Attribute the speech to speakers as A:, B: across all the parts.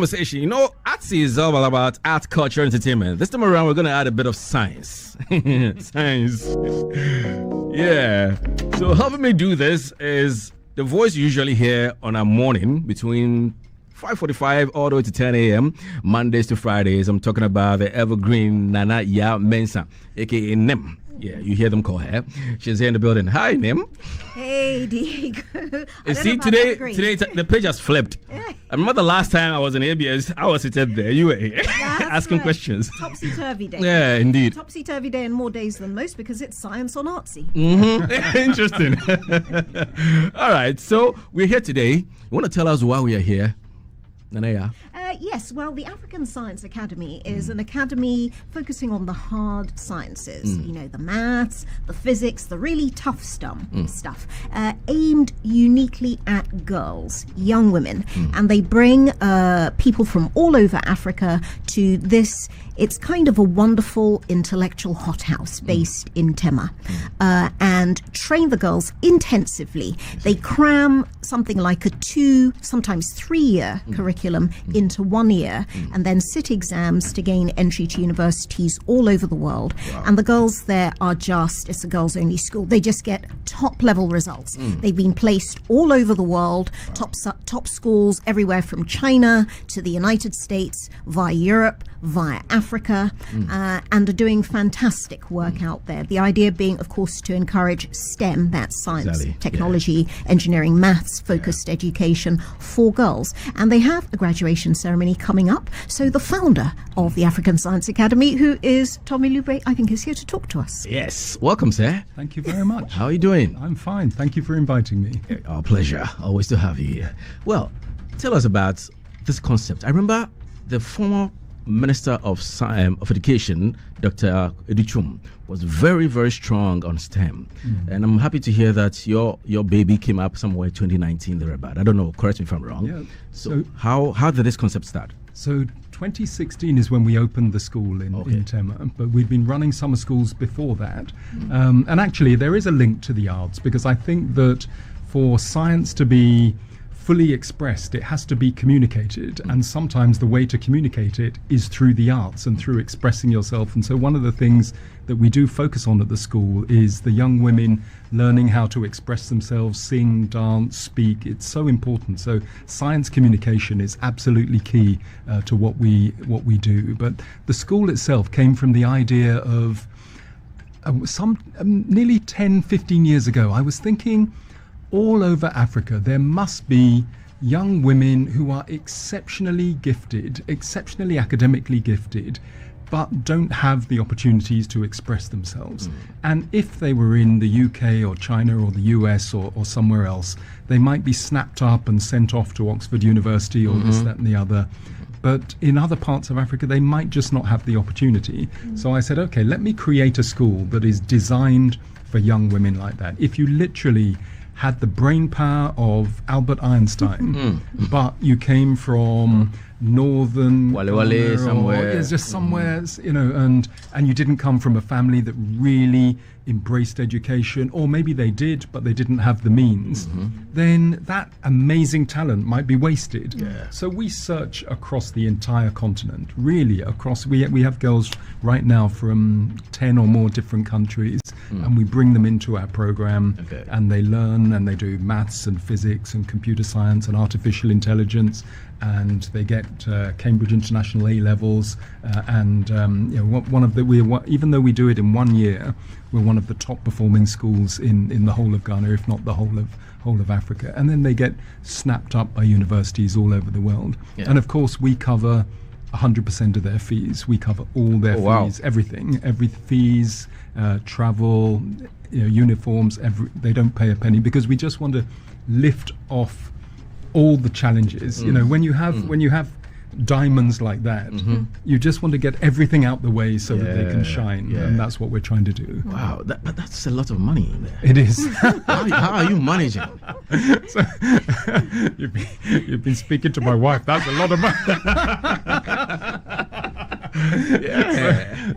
A: Conversation. You know, artsy is all about art, culture, entertainment. This time around, we're going to add a bit of science. Science. Yeah. So helping me do this is the voice you usually hear on a morning between 5:45 all the way to 10 a.m. Mondays to Fridays. I'm talking about the evergreen Nana Ya Mensah, a.k.a. Nem. Yeah, you hear them call her. She's here in the building. Hi, Nem.
B: Hey, Diego.
A: You see, today the page has flipped. I remember the last time I was in ABS, I was seated there. You were here asking questions.
B: Topsy-turvy day.
A: Yeah, indeed.
B: Topsy-turvy day and more days than most because it's science on artsy.
A: Mm-hmm. Interesting. All right, so we're here today. You want to tell us why we are here? Nanaya?
B: Yes, well, the African Science Academy is an academy focusing on the hard sciences, you know, the maths, the physics, the really tough stuff, aimed uniquely at girls, young women. And they bring people from all over Africa to this. It's kind of a wonderful intellectual hothouse based in Tema, and train the girls intensively. They cram something like a 2, sometimes 3-year curriculum into 1 year, and then sit exams to gain entry to universities all over the world. Wow. And the girls there are it's a girls only school. They just get top level results. They've been placed all over the world, top schools everywhere from China to the United States, via Europe, via Africa, and are doing fantastic work out there. The idea being, of course, to encourage STEM, that's science, technology, engineering, maths focused education for girls. And they have a graduation ceremony coming up. So the founder of the African Science Academy, who is Tom Ilube, I think is here to talk to us.
A: Yes. Welcome, sir.
C: Thank you very much.
A: How are you doing?
C: I'm fine. Thank you for inviting me.
A: Our pleasure. Always to have you here. Well, tell us about this concept. I remember the former Minister of Education, Dr. Edichum, was very, very strong on STEM. And I'm happy to hear that your baby came up somewhere 2019 thereabout. I don't know, correct me if I'm wrong. Yeah. So how did this concept start?
C: So 2016 is when we opened the school in Tema, but we'd been running summer schools before that. And actually there is a link to the arts, because I think that for science to be fully expressed, it has to be communicated, and sometimes the way to communicate it is through the arts and through expressing yourself. And so one of the things that we do focus on at the school is the young women learning how to express themselves, sing, dance, speak. It's so important. So science communication is absolutely key to what we do. But the school itself came from the idea of nearly 10-15 years ago. I was thinking, all over Africa, there must be young women who are exceptionally gifted, exceptionally academically gifted, but don't have the opportunities to express themselves. And if they were in the UK or China or the US or somewhere else, they might be snapped up and sent off to Oxford University or this, that and the other. But in other parts of Africa, they might just not have the opportunity. So I said, okay, let me create a school that is designed for young women like that. If you literally had the brain power of Albert Einstein, but you came from northern
A: Wale somewhere,
C: just somewhere, you know, and you didn't come from a family that really embraced education, or maybe they did but they didn't have the means, then that amazing talent might be wasted. So we search across the entire continent, really across. We have girls right now from 10 or more different countries, and we bring them into our program, and they learn, and they do maths and physics and computer science and artificial intelligence, and they get Cambridge International A levels, and you know, even though we do it in 1 year, we're one of the top performing schools in the whole of Ghana, if not the whole of Africa. And then they get snapped up by universities all over the world. And of course, we cover 100% of their fees. We cover all their fees, everything, every fees, travel, you know, uniforms. They don't pay a penny, because we just want to lift off all the challenges. You know, when you have diamonds like that, you just want to get everything out the way so that they can shine, and that's what we're trying to do.
A: Wow, but that's a lot of money in there.
C: It is.
A: How are you managing?
C: So, you've been speaking to my wife. That's a lot of money.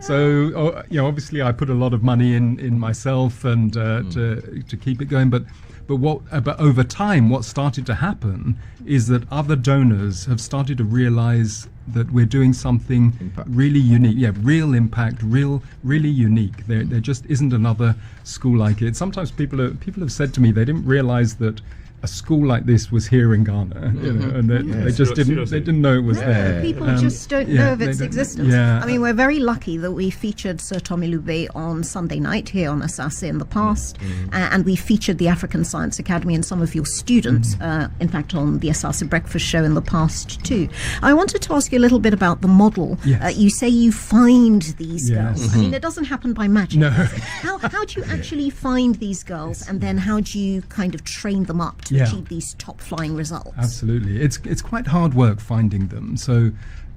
C: So you know, obviously I put a lot of money in myself and to keep it going, but But over time, what started to happen is that other donors have started to realize that we're doing something really unique. Yeah, real impact, really unique. There just isn't another school like it. Sometimes people have said to me they didn't realize that a school like this was here in Ghana, and they just didn't know it was there.
B: People just don't know of its existence.
C: Yeah.
B: I mean, we're very lucky that we featured Sir Tom Ilube on Sunday night here on Asase in the past, and we featured the African Science Academy and some of your students, in fact, on the Asase Breakfast Show in the past too. I wanted to ask you a little bit about the model.
C: Yes.
B: You say you find these girls.
C: Yes.
B: I mean, it doesn't happen by magic.
C: No.
B: How do you actually find these girls, and then how do you kind of train them up to achieve these top flying results?
C: Absolutely. It's quite hard work finding them.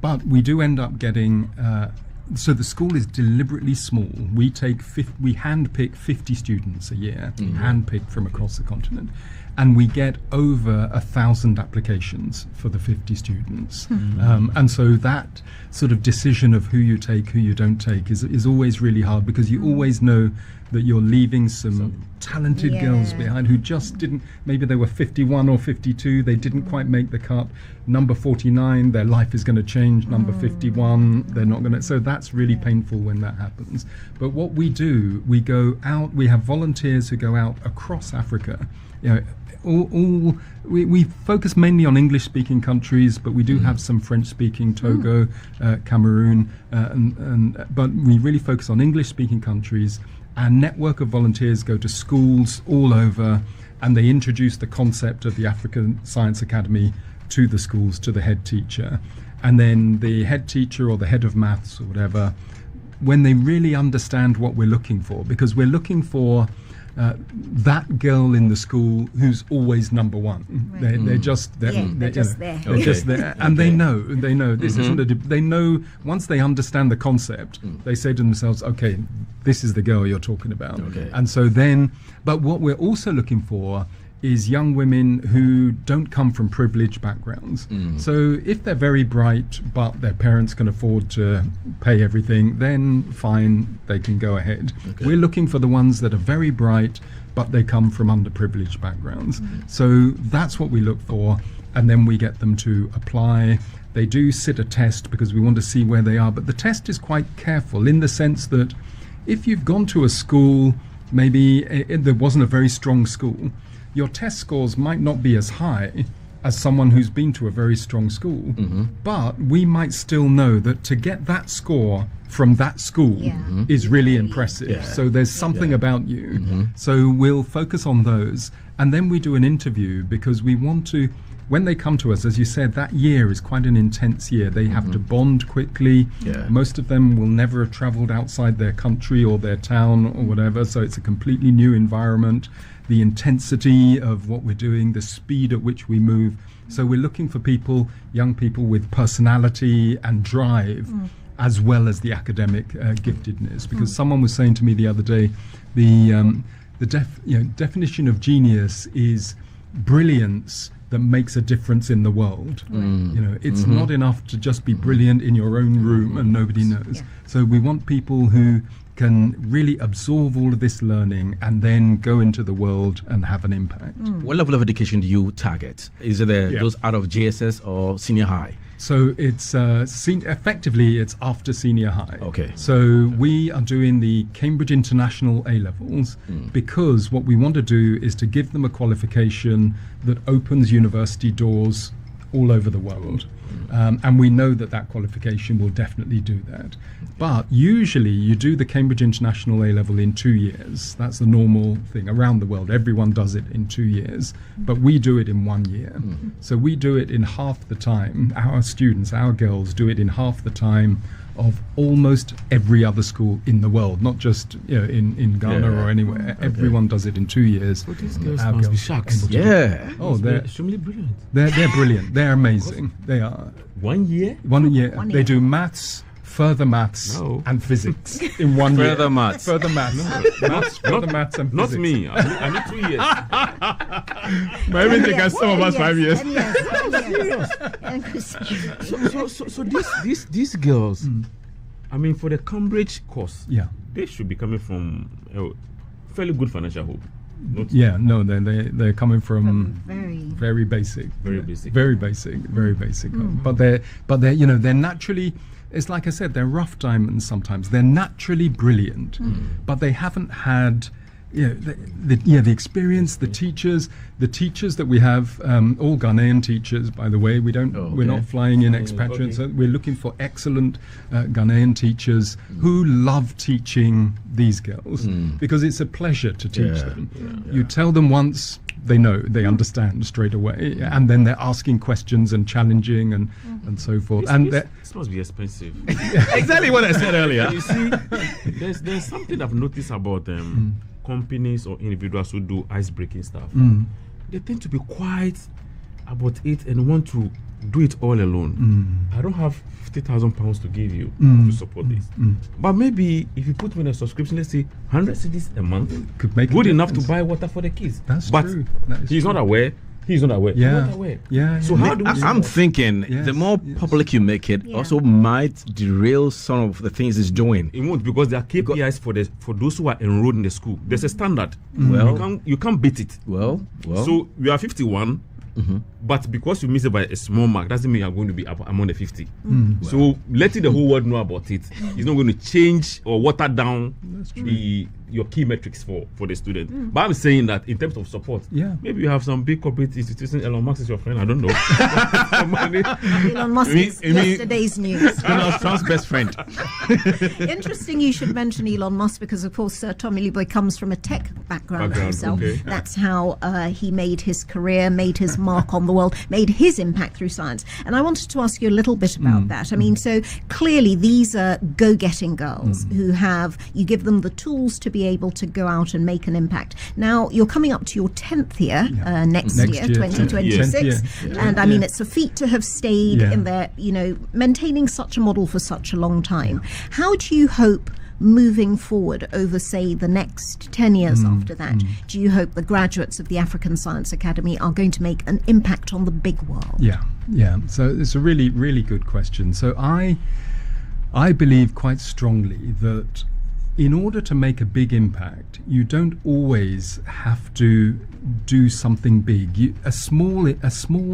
C: But we do end up getting so the school is deliberately small. We handpick 50 students a year, handpicked from across the continent, and we get over 1,000 applications for the 50 students. And so that sort of decision of who you take, who you don't take is always really hard, because you always know that you're leaving some talented girls behind who just didn't, maybe they were 51 or 52, they didn't quite make the cut. Number 49, their life is going to change. Number 51, they're not going to. So that's really painful when that happens. But what we do, we go out, we have volunteers who go out across Africa. You know, we focus mainly on English-speaking countries, but we do have some French-speaking, Togo, Cameroon, but we really focus on English-speaking countries. Our network of volunteers go to schools all over, and they introduce the concept of the African Science Academy to the schools, to the head teacher. And then the head teacher or the head of maths or whatever, when they really understand what we're looking for, because we're looking for that girl in the school who's always number one. Right. They're just there.
B: They're just there.
C: They're just there, and they know this isn't they know once they understand the concept, they say to themselves, okay, this is the girl you're talking about. And so then, but what we're also looking for is young women who don't come from privileged backgrounds. So if they're very bright, but their parents can afford to pay everything, then fine, they can go ahead. We're looking for the ones that are very bright, but they come from underprivileged backgrounds. So that's what we look for, and then we get them to apply. They do sit a test because we want to see where they are, but the test is quite careful in the sense that if you've gone to a school, maybe there wasn't a very strong school, your test scores might not be as high as someone who's been to a very strong school, but we might still know that to get that score from that school is really impressive. So there's something about you. So we'll focus on those, and then we do an interview, because we want to, when they come to us, as you said, that year is quite an intense year. They have to bond quickly. Most of them will never have traveled outside their country or their town or whatever, so it's a completely new environment. The intensity of what we're doing, the speed at which we move. So we're looking for people, young people with personality and drive, as well as the academic giftedness. Because someone was saying to me the other day, the definition of genius is brilliance that makes a difference in the world. You know, it's not enough to just be brilliant in your own room and nobody knows. So we want people who can really absorb all of this learning and then go into the world and have an impact.
A: What level of education do you target? Is it those out of JSS or senior high?
C: So it's effectively it's after senior high.
A: Okay.
C: So we are doing the Cambridge International A-levels because what we want to do is to give them a qualification that opens university doors all over the world. And we know that qualification will definitely do that. But usually you do the Cambridge International A-level in 2 years. That's the normal thing around the world. Everyone does it in 2 years. But we do it in 1 year. So we do it in half the time. Our students, our girls, do it in half the time of almost every other school in the world, not just in Ghana or anywhere. Everyone does it in 2 years.
D: But these girls must be sharks.
C: They're
D: extremely brilliant.
C: They're brilliant. They're amazing. They are.
D: 1 year?
C: 1 year. They do maths, further maths, and physics in 1 year.
A: Further maths.
C: Further maths. Further maths and
D: Not
C: physics.
D: me. I need 2 years.
C: Maybe they got some of us 5 years.
D: So these girls, I mean, for the Cambridge course, they should be coming from a fairly good financial home.
C: Yeah, no, they're coming from
B: very
C: basic,
D: Very basic.
C: very basic. But they're they're naturally. It's like I said, they're rough diamonds sometimes. They're naturally brilliant, but they haven't had the experience, the teachers that we have, all Ghanaian teachers, by the way. We're not flying in expatriates. So we're looking for excellent Ghanaian teachers who love teaching these girls because it's a pleasure to teach them. You tell them once, they know, they understand straight away, and then they're asking questions and challenging and so forth.
D: This must be expensive.
A: Exactly what I said earlier.
D: You see, there's something I've noticed about companies or individuals who do ice-breaking stuff. They tend to be quiet about it and want to do it all alone. I don't have £50,000 to give you to support this. But maybe if you put me in a subscription, let's say 100 cedis a month,
C: could make
D: good enough to buy water for the kids.
C: That's
D: but
C: true.
D: He's not aware. He's not aware.
C: Yeah.
D: He's not aware.
C: Yeah.
D: So how do we
A: I'm thinking the more public you make it, also might derail some of the things it's doing.
D: It won't, because there are KPIs for those who are enrolled in the school. There's a standard.
A: Well,
D: you can't beat it.
A: Well.
D: So we are 51. But because you miss it by a small mark doesn't mean you're going to be up among the 50. So letting the whole world know about it is not going to change or water down your key metrics for the student. But I'm saying that in terms of support, maybe you have some big corporate institutions. Elon Musk is your friend, I don't know.
B: Elon Musk is yesterday's news.
A: Donald Trump's best friend.
B: Interesting you should mention Elon Musk, because of course Tom Ilube comes from a tech background himself. That's how he made his career, made his mark on the world, made his impact through science. And I wanted to ask you a little bit about that. I mean, so clearly these are go-getting girls who you give them the tools to be able to go out and make an impact. Now you're coming up to your 10th year next year, 2026, and I mean it's a feat to have stayed in there, maintaining such a model for such a long time. How do you hope, moving forward over, say, the next 10 years after that, do you hope the graduates of the African Science Academy are going to make an impact on the big world?
C: Yeah. So it's a really, really good question. So I believe quite strongly that in order to make a big impact, you don't always have to do something big. A small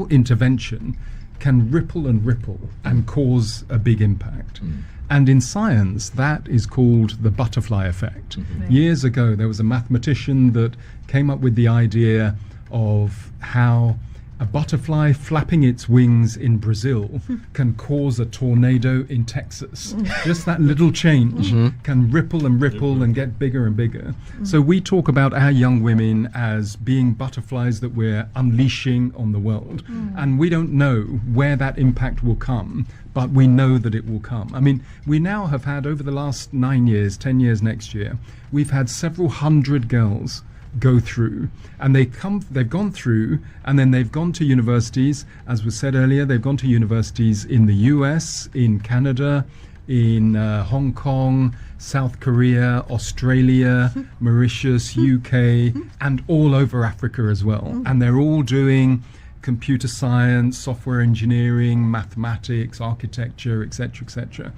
C: intervention can ripple and cause a big impact. And in science, that is called the butterfly effect. Years ago, there was a mathematician that came up with the idea of how a butterfly flapping its wings in Brazil can cause a tornado in Texas. Just that little change can ripple and get bigger and bigger. So we talk about our young women as being butterflies that we're unleashing on the world. And we don't know where that impact will come, but we know that it will come. I mean, we now have had, over the last 9 years, 10 years next year, we've had several hundred girls go through, and they've gone through, and then they've gone to universities. As was said earlier, they've gone to universities in the US, in Canada, in Hong Kong, South Korea, Australia, Mauritius, UK, and all over Africa as well. And they're all doing computer science, software engineering, mathematics, architecture, etc.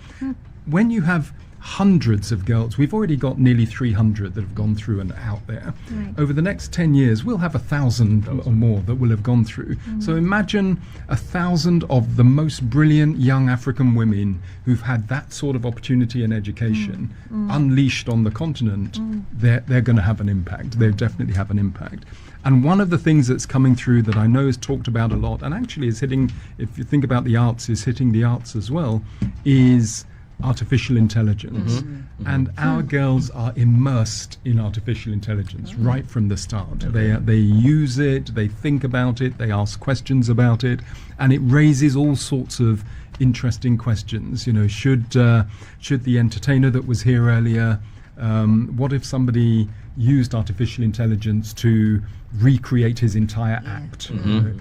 C: When you have hundreds of girls, we've already got nearly 300 that have gone through and out there. Over the next 10 years, we'll have 1,000 or more that will have gone through. So imagine 1,000 of the most brilliant young African women who've had that sort of opportunity and education unleashed on the continent. They're going to have an impact. They definitely have an impact. And one of the things that's coming through that I know is talked about a lot, and actually is hitting, if you think about the arts, is hitting the arts as well, is artificial intelligence. And our girls are immersed in artificial intelligence right from the start. They use it, they think about it, they ask questions about it, and it raises all sorts of interesting questions. Should the entertainer that was here earlier, what if somebody used artificial intelligence to recreate his entire act?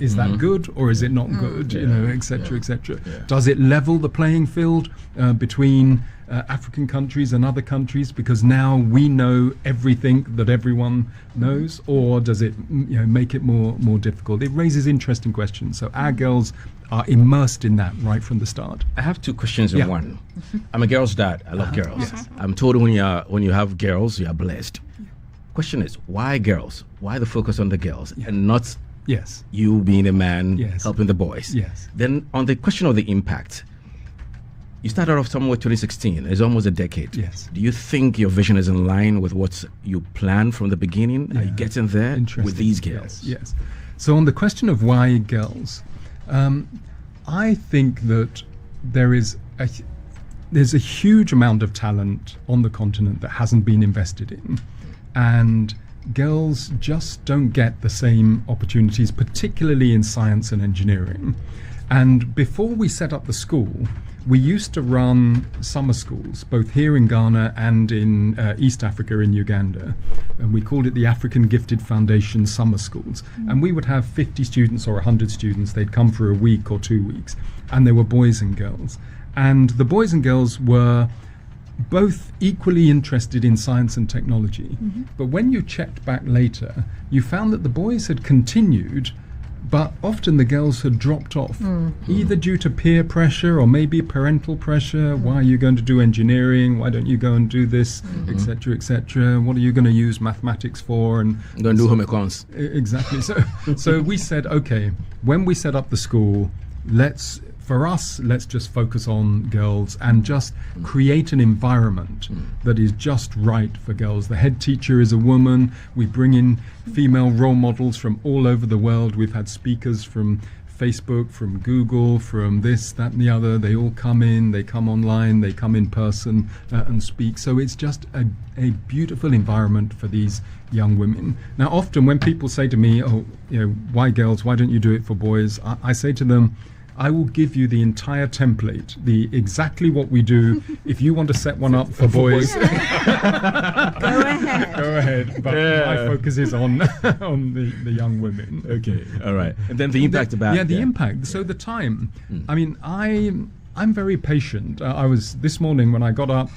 C: Is that good or is it not good? Etc. Does it level the playing field between African countries and other countries, because now we know everything that everyone knows, or does it make it more difficult? It raises interesting questions. So our girls are immersed in that right from the start.
A: I have two questions in one. I'm a girl's dad. I love girls. I'm told when you have girls, you are blessed. question is, why girls? Why the focus on the girls and not
C: Yes.
A: you being a man
C: Yes.
A: helping the boys?
C: Yes.
A: Then on the question of the impact, you started off somewhere 2016. It's almost a decade.
C: Yes.
A: Do you think your vision is in line with what you planned from the beginning? Are you getting there with these girls?
C: Yes. So on the question of why girls, I think that there's a huge amount of talent on the continent that hasn't been invested in, and girls just don't get the same opportunities, particularly in science and engineering. And before we set up the school, we used to run summer schools, both here in Ghana and in East Africa, in Uganda. And we called it the African Gifted Foundation Summer Schools. And we would have 50 students or 100 students. They'd come for a week or 2 weeks. And they were boys and girls. And the boys and girls were both equally interested in science and technology. But when you checked back later, you found that the boys had continued, but often the girls had dropped off, either due to peer pressure or maybe parental pressure. Why are you going to do engineering? Why don't you go and do this, etc., etc.? What are you going to use mathematics for? And
A: Go and do home econs.
C: exactly. So we said, okay, when we set up the school, let's just focus on girls and just create an environment that is just right for girls. The head teacher is a woman. We bring in female role models from all over the world. We've had speakers from Facebook, from Google, from this, that, and the other. They all come in, they come online, they come in person and speak. So it's just a beautiful environment for these young women. Now, often when people say to me, oh, why girls? Why don't you do it for boys? I say to them, I will give you the entire template, exactly what we do. If you want to set one up for boys,
B: Go ahead.
C: go ahead. But my focus is on the young women.
A: Okay, all right. And then the impact about
C: the impact. So the time. I mean, I'm very patient. I was this morning when I got up,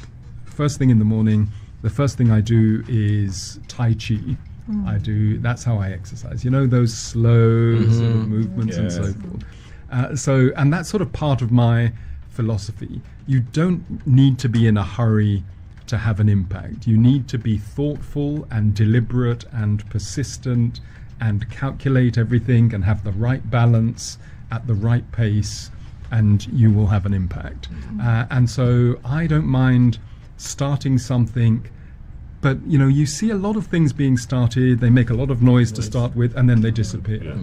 C: first thing in the morning. The first thing I do is Tai Chi. That's how I exercise. Those slow sort of movements and so forth. And that's sort of part of my philosophy. You don't need to be in a hurry to have an impact. You need to be thoughtful and deliberate and persistent and calculate everything and have the right balance at the right pace, and you will have an impact. And so I don't mind starting something, but you see a lot of things being started. They make a lot of noise to start with, and then they disappear.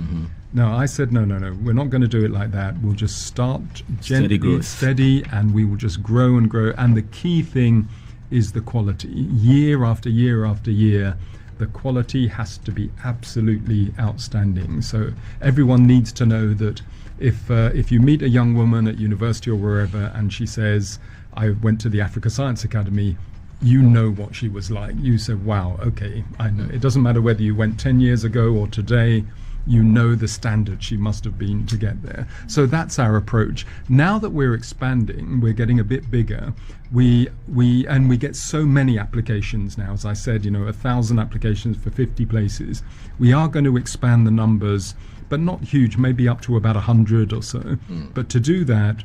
C: No, I said no. We're not going to do it like that. We'll just start gently, steady, and we will just grow and grow. And the key thing is the quality. Year after year after year, the quality has to be absolutely outstanding. So everyone needs to know that if you meet a young woman at university or wherever, and she says, "I went to the Africa Science Academy," you know what she was like. You said, wow, okay, I know. It doesn't matter whether you went 10 years ago or today, you know the standard she must have been to get there. So that's our approach. Now that we're expanding, we're getting a bit bigger, we get so many applications now. As I said, 1,000 applications for 50 places. We are going to expand the numbers, but not huge, maybe up to about 100 or so. But to do that,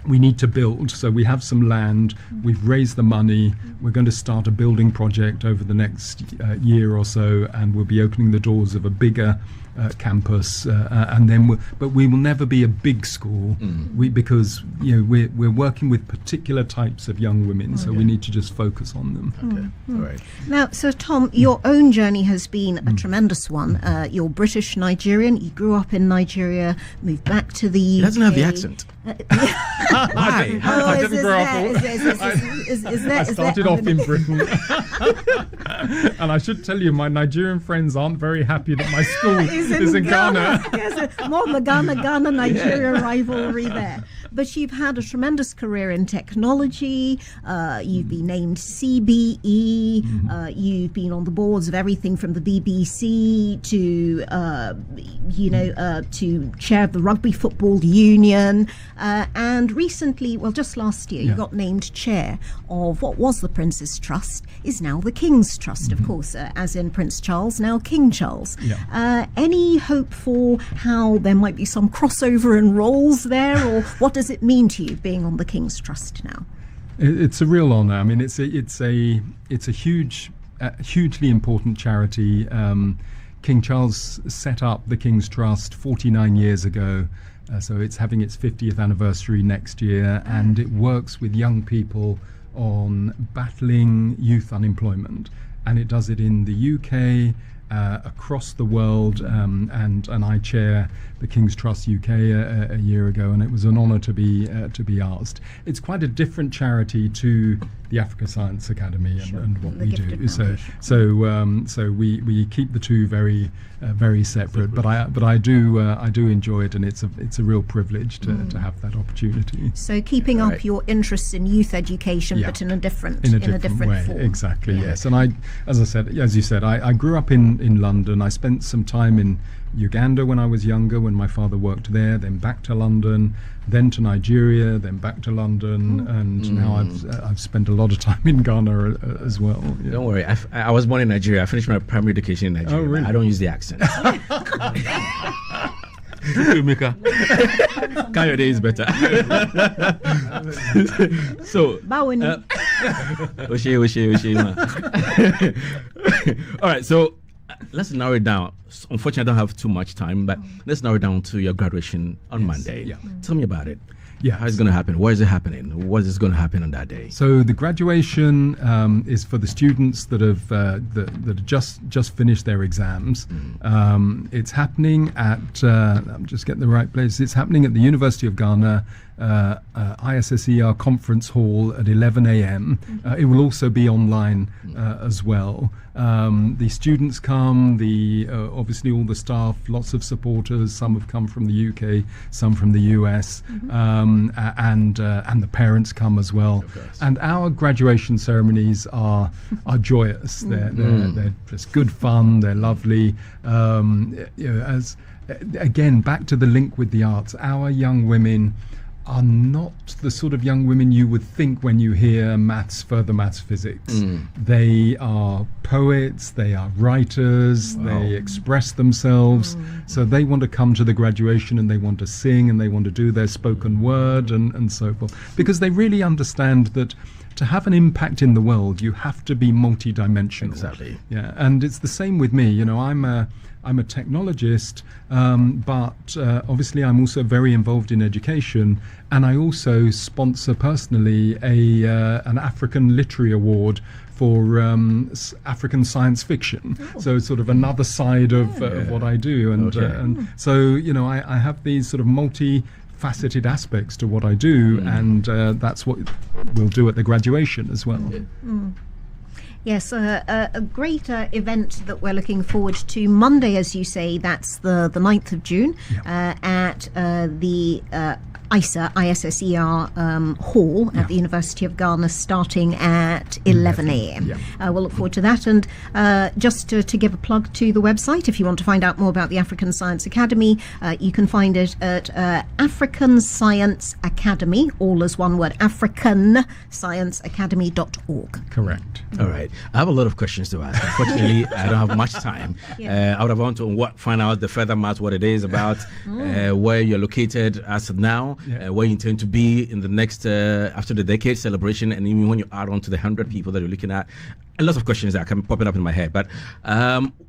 C: we need to build. So we have some land, we've raised the money, we're going to start a building project over the next year or so, and we'll be opening the doors of a bigger campus, and then we will never be a big school, because we're working with particular types of young women, so we need to just focus on them.
A: All right.
B: Now, so Tom, your own journey has been a tremendous one. You're British Nigerian. You grew up in Nigeria, moved back to the UK.
A: He doesn't have the accent. Why?
C: I didn't grow up. I started off in Britain. And I should tell you, my Nigerian friends aren't very happy that my school is in Ghana.
B: Yes, more of the Ghana-Nigeria rivalry there. But you've had a tremendous career in technology. You've been named CBE. You've been on the boards of everything from the BBC to, to chair of the Rugby Football Union. And recently, well, just last year, you got named chair of what was the Prince's Trust, is now the King's Trust, of course, as in Prince Charles, now King Charles. Any hope for how there might be some crossover in roles there, or what does it mean to you being on the King's Trust now?
C: It's a real honour. I mean, it's a huge a hugely important charity. King Charles set up the King's Trust 49 years ago. So it's having its 50th anniversary next year, and it works with young people on battling youth unemployment. And it does it in the UK, across the world, and I chair the King's Trust UK a year ago, and it was an honour to be asked. It's quite a different charity to the Africa Science Academy and what we do. So we keep the two very separate. But I do enjoy it, and it's a real privilege to have that opportunity.
B: So keeping up your interests in youth education, but in a different
C: way.
B: form.
C: Exactly. Yes. And as you said, I grew up in London. I spent some time in Uganda when I was younger, when my father worked there, then back to London, then to Nigeria, then back to London, and now I've spent a lot of time in Ghana as well. Yeah.
A: Don't worry, I was born in Nigeria. I finished my primary education in Nigeria.
C: Oh, really?
A: I don't use the accent. Kayode is better. So, all right, so let's narrow it down. Unfortunately, I don't have too much time, but let's narrow it down to your graduation on Monday. Yeah. Tell me about it.
C: Yeah.
A: How is it going to happen? Where is it happening? What is going to happen on that day?
C: So the graduation is for the students that have that just finished their exams. It's happening at I'm just getting the right place. It's happening at the University of Ghana, ISSER Conference Hall at 11 a.m. It will also be online as well. The students come, obviously all the staff, lots of supporters. Some have come from the UK, some from the US, and the parents come as well. And our graduation ceremonies are joyous. They're just good fun. They're lovely. Again, back to the link with the arts. Our young women are not the sort of young women you would think when you hear further maths, physics. They are poets, they are writers, they express themselves. So they want to come to the graduation and they want to sing and they want to do their spoken word and so forth. Because they really understand that to have an impact in the world, you have to be multidimensional.
A: Exactly.
C: Yeah, and it's the same with me. You know, I'm a technologist, but obviously I'm also very involved in education, and I also sponsor personally an African Literary Award for African science fiction. So it's sort of another side of what I do, and so you know I have these sort of multi-faceted aspects to what I do, and that's what we'll do at the graduation as well.
B: Yes, a great event that we're looking forward to. Monday, as you say, that's the 9th of June at the ISSER Hall at the University of Ghana, starting at 11 a.m. We'll look forward to that. And just to give a plug to the website, if you want to find out more about the African Science Academy, you can find it at African Science Academy, all as one word, africanscienceacademy.org.
C: Correct.
A: All right. I have a lot of questions to ask. Unfortunately, I don't have much time. I would have wanted to find out the further math, what it is about, where you're located as of now, where you intend to be in the next, after the decade celebration, and even when you add on to the 100 people that you're looking at. A lot of questions that are popping up in my head. But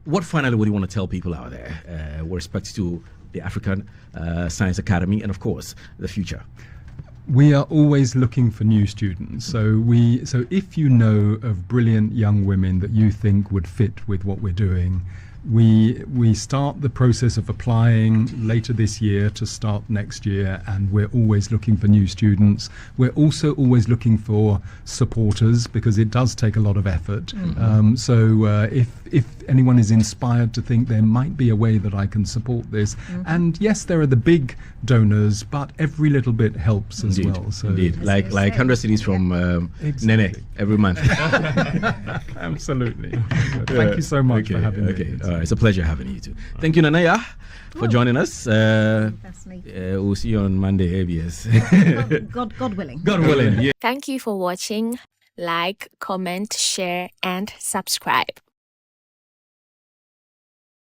A: what finally would you want to tell people out there with respect to the African Science Academy and, of course, the future?
C: We are always looking for new students. So if you know of brilliant young women that you think would fit with what we're doing, we start the process of applying later this year to start next year, and we're always looking for new students. We're also always looking for supporters, because it does take a lot of effort. If anyone is inspired to think there might be a way that I can support this, and yes, there are the big donors, but every little bit helps as well. So
A: indeed, like 100 cities from Nene every month.
C: Absolutely. Thank you so much for having me.
A: It's a pleasure having you too. Thank you, Nanaya, for joining us. We'll see you on Monday, ABS.
B: God willing.
A: God willing. Yeah.
E: Thank you for watching. Like, comment, share, and subscribe.